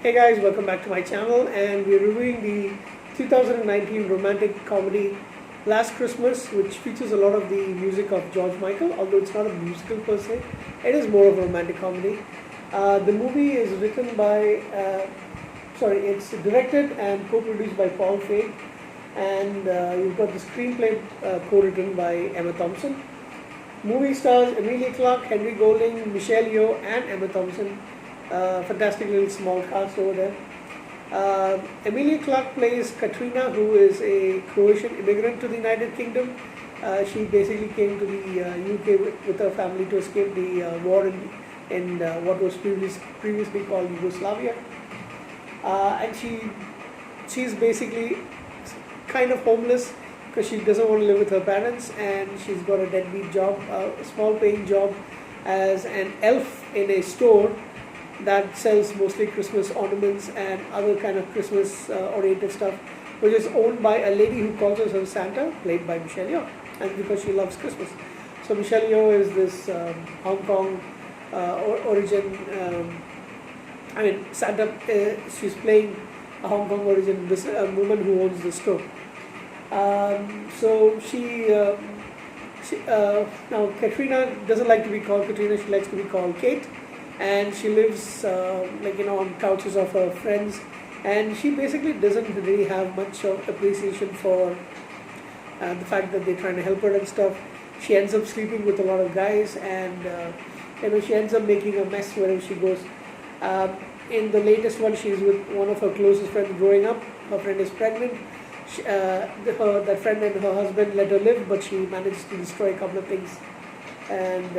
Hey guys, welcome back to my channel, and we're reviewing the 2019 romantic comedy Last Christmas, which features a lot of the music of George Michael. Although it's not a musical per se, it is more of a romantic comedy. The movie is written by, it's directed and co-produced by Paul Feig, and you've got the screenplay co-written by Emma Thompson. Movie stars Emilia Clarke, Henry Golding, Michelle Yeoh, and Emma Thompson. Fantastic little small cast over there. Emilia Clarke plays Katrina, who is a Croatian immigrant to the United Kingdom. She basically came to the UK with her family to escape the war in what was previously called Yugoslavia. And she's basically kind of homeless because she doesn't want to live with her parents, and she's got a deadbeat job, a small paying job as an elf in a store that sells mostly Christmas ornaments and other kind of Christmas oriented stuff, which is owned by a lady who calls herself Santa, played by Michelle Yeoh, and because she loves Christmas. So Michelle Yeoh is this Hong Kong origin. Santa. She's playing a Hong Kong origin woman who owns the store. Now Katrina doesn't like to be called Katrina. She likes to be called Kate, and she lives on couches of her friends, and she basically doesn't really have much of appreciation for the fact that they're trying to help her and stuff. She ends up sleeping with a lot of guys, and she ends up making a mess wherever she goes. In the latest one, she's with one of her closest friends growing up. Her friend is pregnant. That friend and her husband let her live, but she manages to destroy a couple of things, and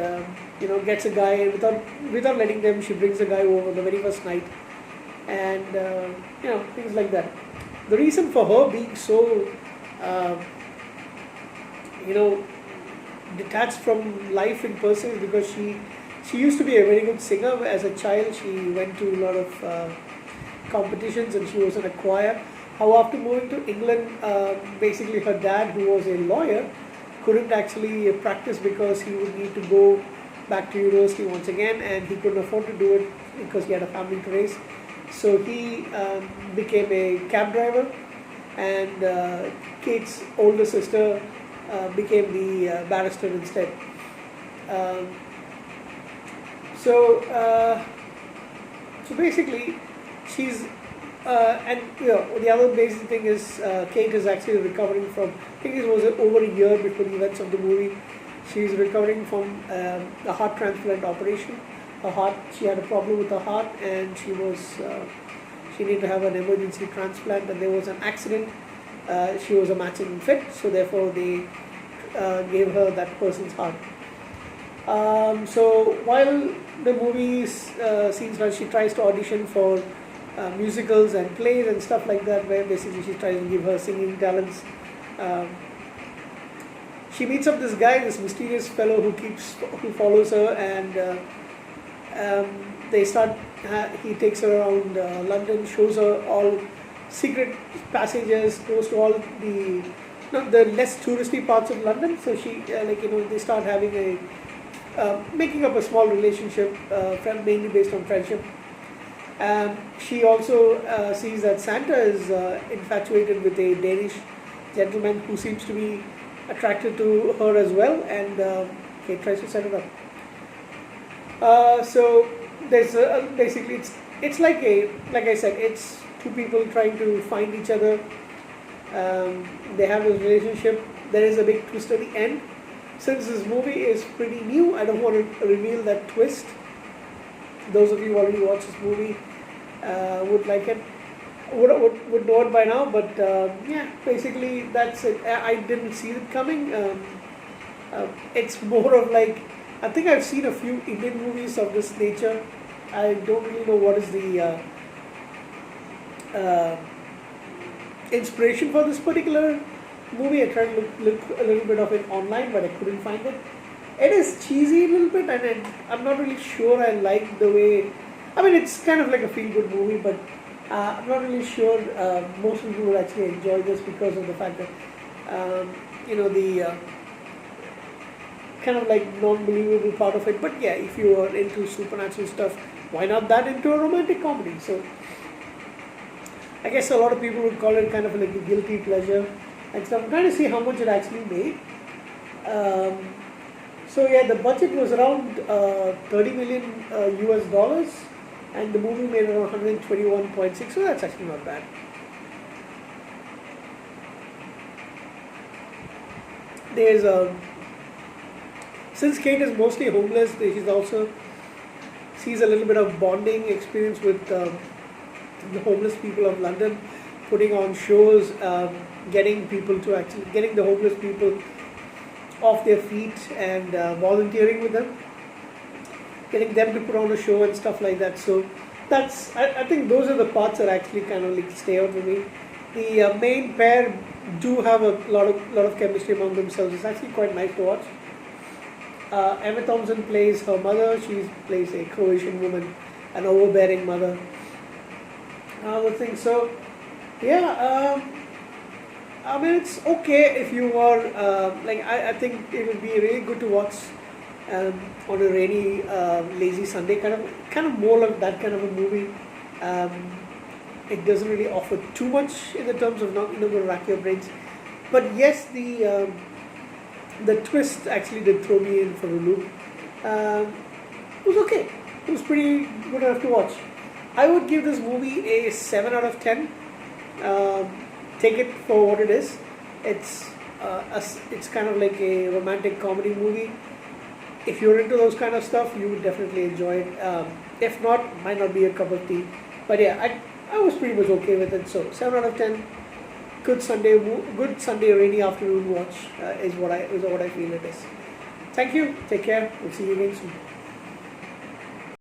gets a guy without letting them. She brings a guy over the very first night, and things like that. The reason for her being so detached from life in person is because she used to be a very good singer. As a child, she went to a lot of competitions, and she was in a choir. How after moving to England, basically her dad, who was a lawyer, couldn't actually practice because he would need to go back to university once again, and he couldn't afford to do it because he had a family to raise. So he became a cab driver, and Kate's older sister became the barrister instead. So basically, she's the other basic thing is Kate is actually recovering from. I think it was over a year before the events of the movie. She's recovering from a heart transplant operation. She had a problem with her heart, and she needed to have an emergency transplant, and there was an accident. She was a matching fit, so therefore they gave her that person's heart. So while the movie seems like she tries to audition for musicals and plays and stuff like that, where basically she tries to give her singing talents. She meets up this guy, this mysterious fellow who follows her, and he takes her around London, shows her all secret passages, goes to all the less touristy parts of London. So she they start having making up a small relationship, mainly based on friendship. She also sees that Santa is infatuated with a Danish gentleman who seems to be attracted to her as well, and Kate tries to set it up. So there's basically it's like I said, it's two people trying to find each other. They have this relationship. There is a big twist at the end. Since this movie is pretty new, I don't want to reveal that twist. Those of you who already watched this movie would like it, would know it by now. But basically that's it. I didn't see it coming. It's more of like, I think I've seen a few Indian movies of this nature. I don't really know what is the inspiration for this particular movie. I tried to look a little bit of it online, but I couldn't find it. It is cheesy a little bit, and I'm not really sure I like the way. I mean, it's kind of like a feel-good movie, but I'm not really sure most people will actually enjoy this because of the fact that the kind of like non-believable part of it. But yeah, if you are into supernatural stuff, why not that into a romantic comedy? So I guess a lot of people would call it kind of like a guilty pleasure and stuff. I'm trying to see how much it actually made. Um, so yeah, the budget was around 30 million US dollars, and the movie made around 121.6. So that's actually not bad. There's since Kate is mostly homeless, she's also sees a little bit of bonding experience with the homeless people of London, putting on shows, getting people to actually getting the homeless people off their feet and volunteering with them, getting them to put on a show and stuff like that. So that's I think those are the parts that actually kind of like stay out for me. The main pair do have a lot of chemistry among themselves. It's actually quite nice to watch. Emma Thompson plays her mother. She plays a Croatian woman, an overbearing mother. Other thing. So, yeah. I mean, it's okay if you are like. I think it would be really good to watch on a rainy, lazy Sunday. Kind of more like that kind of a movie. It doesn't really offer too much in the terms of not going to rack your brains. But yes, the twist actually did throw me in for a loop. It was okay. It was pretty good enough to watch. I would give this movie a 7 out of 10. Take it for what it is. It's kind of like a romantic comedy movie. If you're into those kind of stuff, you would definitely enjoy it. If not, might not be a cup of tea. But yeah, I was pretty much okay with it. So 7 out of 10. Good Sunday rainy afternoon watch is what I feel it is. Thank you. Take care. We'll see you again soon.